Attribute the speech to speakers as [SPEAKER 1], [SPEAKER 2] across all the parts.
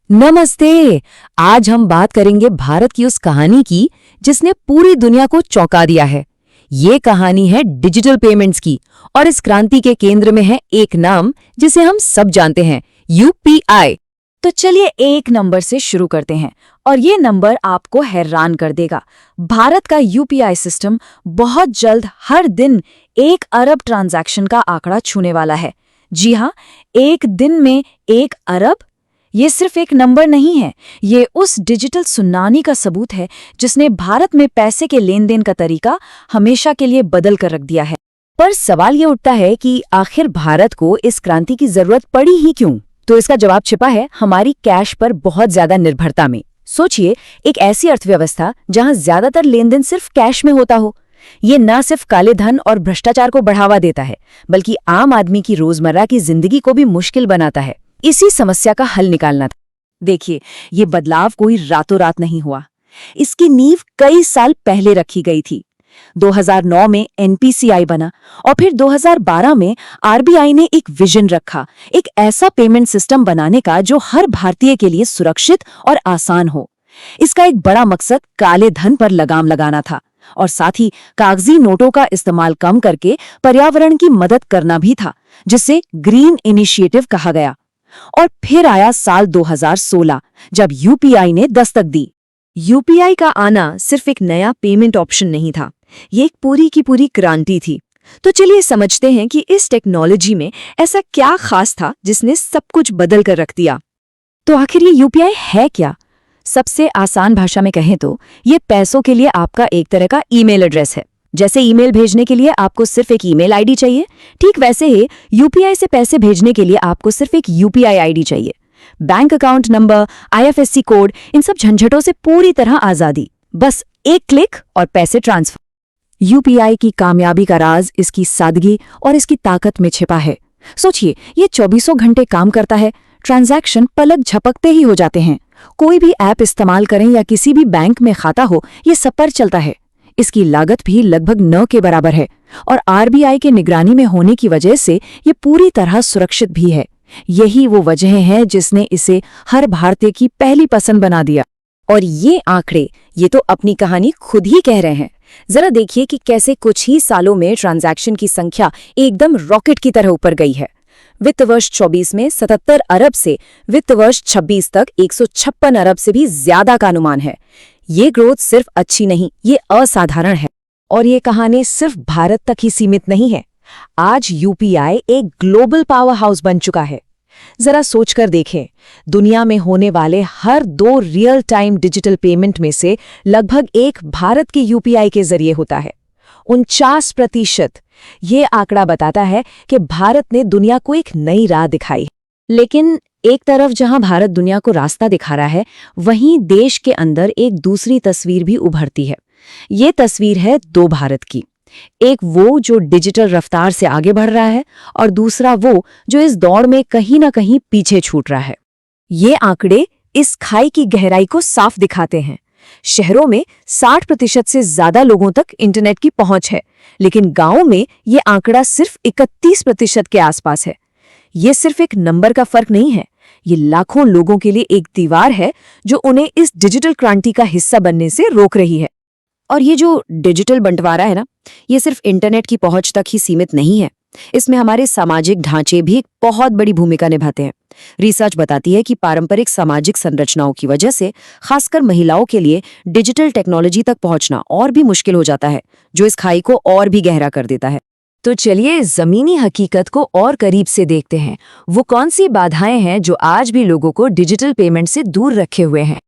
[SPEAKER 1] नमस्ते। आज हम बात करेंगे भारत की उस कहानी की जिसने पूरी दुनिया को चौंका दिया है। ये कहानी है डिजिटल पेमेंट्स की और इस क्रांति के केंद्र में है एक नाम जिसे हम सब जानते हैं, यूपीआई।
[SPEAKER 2] तो चलिए एक नंबर से शुरू करते हैं और ये नंबर आपको हैरान कर देगा। भारत का यूपीआई सिस्टम बहुत जल्द हर दिन 1 अरब ट्रांजैक्शन का आंकड़ा छूने वाला है। जी हाँ, एक दिन में 1 अरब। ये सिर्फ एक नंबर नहीं है, ये उस डिजिटल सुनामी का सबूत है जिसने भारत में पैसे के लेन देन का तरीका हमेशा के लिए बदल कर रख दिया है।
[SPEAKER 1] पर सवाल ये उठता है कि आखिर भारत को इस क्रांति की जरूरत पड़ी ही क्यों? तो इसका जवाब छिपा है हमारी कैश पर बहुत ज्यादा निर्भरता में। सोचिए, एक ऐसी अर्थव्यवस्था जहां ज्यादातर लेन देन सिर्फ कैश में होता हो। ये न सिर्फ काले धन और भ्रष्टाचार को बढ़ावा देता है, बल्कि आम आदमी की रोजमर्रा की जिंदगी को भी मुश्किल बनाता है। इसी समस्या का हल निकालना था।
[SPEAKER 2] देखिए, ये बदलाव कोई रातों रात नहीं हुआ। इसकी नींव कई साल पहले रखी गई थी। 2009 में एनपीसीआई बना और फिर 2012 में आरबीआई ने एक विजन रखा, एक ऐसा पेमेंट सिस्टम बनाने का जो हर भारतीय के लिए सुरक्षित और आसान हो। इसका एक बड़ा मकसद काले धन पर लगाम लगाना था और साथ ही कागजी नोटों का इस्तेमाल कम करके पर्यावरण की मदद करना भी था, जिसे ग्रीन इनिशिएटिव कहा गया। और फिर आया साल 2016 जब यूपीआई ने दस्तक दी।
[SPEAKER 1] यूपीआई का आना सिर्फ एक नया पेमेंट ऑप्शन नहीं था, ये एक पूरी की पूरी क्रांति थी। तो चलिए समझते हैं कि इस टेक्नोलॉजी में ऐसा क्या खास था जिसने सब कुछ बदल कर रख दिया। तो आखिर ये यूपीआई है क्या? सबसे आसान भाषा में कहें तो ये पैसों के लिए आपका एक तरह का ईमेल एड्रेस है। जैसे ईमेल भेजने के लिए आपको सिर्फ एक ईमेल आईडी चाहिए, ठीक वैसे ही यूपीआई से पैसे भेजने के लिए आपको सिर्फ एक यूपीआई आईडी चाहिए। Bank account number, IFSC code, इन सब झंझटों से पूरी तरह आजादी। बस एक क्लिक और पैसे ट्रांसफर। यूपीआई की कामयाबी का राज इसकी सादगी और इसकी ताकत में छिपा है। सोचिए, ये 24 घंटे काम करता है, ट्रांजैक्शन पलक झपकते ही हो जाते हैं। कोई भी ऐप इस्तेमाल करें या किसी भी बैंक में खाता हो, ये सब पर चलता है। इसकी लागत भी लगभग 9 के बराबर है और आरबीआई के निगरानी में होने की वजह से ये पूरी तरह सुरक्षित भी है। यही वो वजह है जिसने इसे हर भारतीय की पहली पसंद बना दिया। और ये आंकड़े, ये तो अपनी कहानी खुद ही कह रहे हैं। जरा देखिए कि कैसे कुछ ही सालों में ट्रांजैक्शन की संख्या एकदम रॉकेट की तरह ऊपर गई है। वित्त वर्ष 24 में 77 अरब से वित्त वर्ष 26 तक 156 अरब से भी ज्यादा का अनुमान है। ये ग्रोथ सिर्फ अच्छी नहीं, ये असाधारण है। और ये कहानी सिर्फ भारत तक ही सीमित नहीं है। आज यूपीआई एक ग्लोबल पावर हाउस बन चुका है। जरा सोचकर देखें, दुनिया में होने वाले हर 2 रियल टाइम डिजिटल पेमेंट में से लगभग 1 भारत के यूपीआई के जरिए होता है। 49%। ये आंकड़ा बताता है कि भारत ने दुनिया को एक नई राह दिखाई। लेकिन एक तरफ जहां भारत दुनिया को रास्ता दिखा रहा है, वहीं देश के अंदर एक दूसरी तस्वीर भी उभरती है। ये तस्वीर है 2 भारत की। एक वो जो डिजिटल रफ्तार से आगे बढ़ रहा है और दूसरा वो जो इस दौड़ में कहीं ना कहीं पीछे छूट रहा है। ये आंकड़े इस खाई की गहराई को साफ दिखाते हैं। शहरों में 60% से ज्यादा लोगों तक इंटरनेट की पहुंच है, लेकिन गांवों में ये आंकड़ा सिर्फ 31% के आसपास है। ये सिर्फ एक नंबर का फर्क नहीं है, ये लाखों लोगों के लिए एक दीवार है जो उन्हें इस डिजिटल क्रांति का हिस्सा बनने से रोक रही है। और ये जो डिजिटल बंटवारा है ना, ये सिर्फ इंटरनेट की पहुंच तक ही सीमित नहीं है। इसमें हमारे सामाजिक ढांचे भी एक बहुत बड़ी भूमिका निभाते हैं। रिसर्च बताती है कि पारंपरिक सामाजिक संरचनाओं की वजह से खासकर महिलाओं के लिए डिजिटल टेक्नोलॉजी तक पहुंचना और भी मुश्किल हो जाता है, जो इस खाई को और भी गहरा कर देता है। तो चलिए जमीनी हकीकत को और करीब से देखते हैं। वो कौन सी बाधाएं हैं जो आज भी लोगों को डिजिटल पेमेंट से दूर रखे हुए हैं?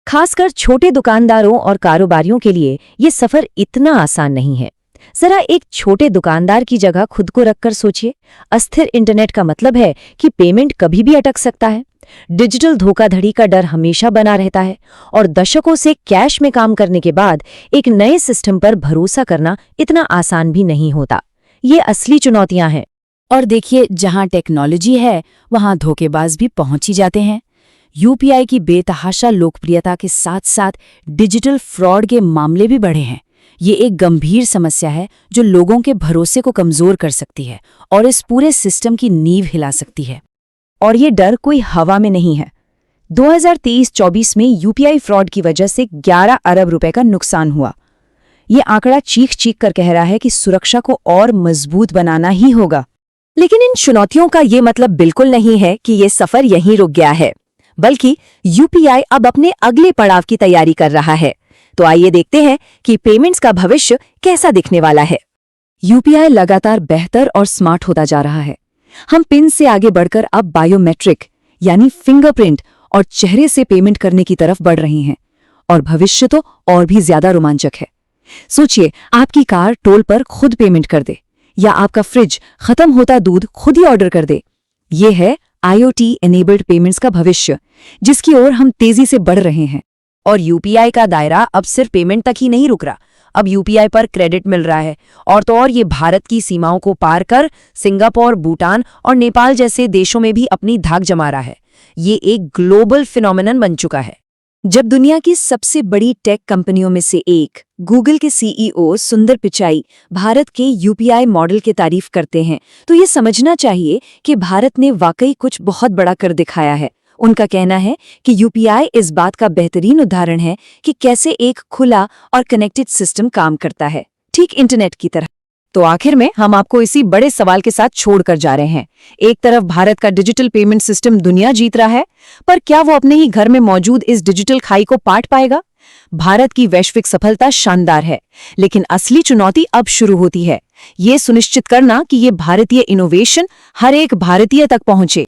[SPEAKER 1] खासकर छोटे दुकानदारों और कारोबारियों के लिए ये सफर इतना आसान नहीं है। जरा एक छोटे दुकानदार की जगह खुद को रखकर सोचिए। अस्थिर इंटरनेट का मतलब है कि पेमेंट कभी भी अटक सकता है। डिजिटल धोखाधड़ी का डर हमेशा बना रहता है और दशकों से कैश में काम करने के बाद एक नए सिस्टम पर भरोसा करना इतना आसान भी नहीं होता। ये असली चुनौतियां हैं। और देखिए, जहां टेक्नोलॉजी है वहां धोखेबाज भी पहुंच ही जाते हैं। यूपीआई की बेतहाशा लोकप्रियता के साथ साथ डिजिटल फ्रॉड के मामले भी बढ़े हैं। ये एक गंभीर समस्या है जो लोगों के भरोसे को कमजोर कर सकती है और इस पूरे सिस्टम की नींव हिला सकती है। और ये डर कोई हवा में नहीं है।
[SPEAKER 2] 2023-24 में यूपीआई फ्रॉड की वजह से 11 अरब रुपए का नुकसान हुआ। ये आंकड़ा चीख कर कह रहा है कि सुरक्षा को और मजबूत बनाना ही होगा।
[SPEAKER 1] लेकिन इन चुनौतियों का ये मतलब बिल्कुल नहीं है कि ये सफर यहीं रुक गया है, बल्कि यूपीआई अब अपने अगले पड़ाव की तैयारी कर रहा है। तो आइए देखते हैं कि पेमेंट्स का भविष्य कैसा दिखने वाला है।
[SPEAKER 2] यूपीआई लगातार बेहतर और स्मार्ट होता जा रहा है। हम पिन से आगे बढ़कर अब बायोमेट्रिक यानी फिंगरप्रिंट और चेहरे से पेमेंट करने की तरफ बढ़ रहे हैं। और भविष्य तो और भी ज्यादा रोमांचक है। सोचिए, आपकी कार टोल पर खुद पेमेंट कर दे या आपका फ्रिज खत्म होता दूध खुद ही ऑर्डर कर दे। ये है IoT एनेबल्ड पेमेंट्स का भविष्य, जिसकी ओर हम तेजी से बढ़ रहे हैं।
[SPEAKER 1] और यूपीआई का दायरा अब सिर्फ पेमेंट तक ही नहीं रुक रहा। अब यूपीआई पर क्रेडिट मिल रहा है और तो और ये भारत की सीमाओं को पार कर सिंगापुर, भूटान और नेपाल जैसे देशों में भी अपनी धाक जमा रहा है। ये एक ग्लोबल फिनोमेनन बन चुका है।
[SPEAKER 2] जब दुनिया की सबसे बड़ी टेक कंपनियों में से एक गूगल के CEO सुंदर पिचाई भारत के यूपीआई मॉडल की तारीफ करते हैं, तो ये समझना चाहिए कि भारत ने वाकई कुछ बहुत बड़ा कर दिखाया है। उनका कहना है कि यूपीआई इस बात का बेहतरीन उदाहरण है कि कैसे एक खुला और कनेक्टेड सिस्टम काम करता है, ठीक इंटरनेट की तरह।
[SPEAKER 1] तो आखिर में हम आपको इसी बड़े सवाल के साथ छोड़कर जा रहे हैं। एक तरफ भारत का डिजिटल पेमेंट सिस्टम दुनिया जीत रहा है, पर क्या वो अपने ही घर में मौजूद इस डिजिटल खाई को पाट पाएगा? भारत की वैश्विक सफलता शानदार है, लेकिन असली चुनौती अब शुरू होती है। ये सुनिश्चित करना कि ये भारतीय इनोवेशन हर एक भारतीय तक पहुंचे।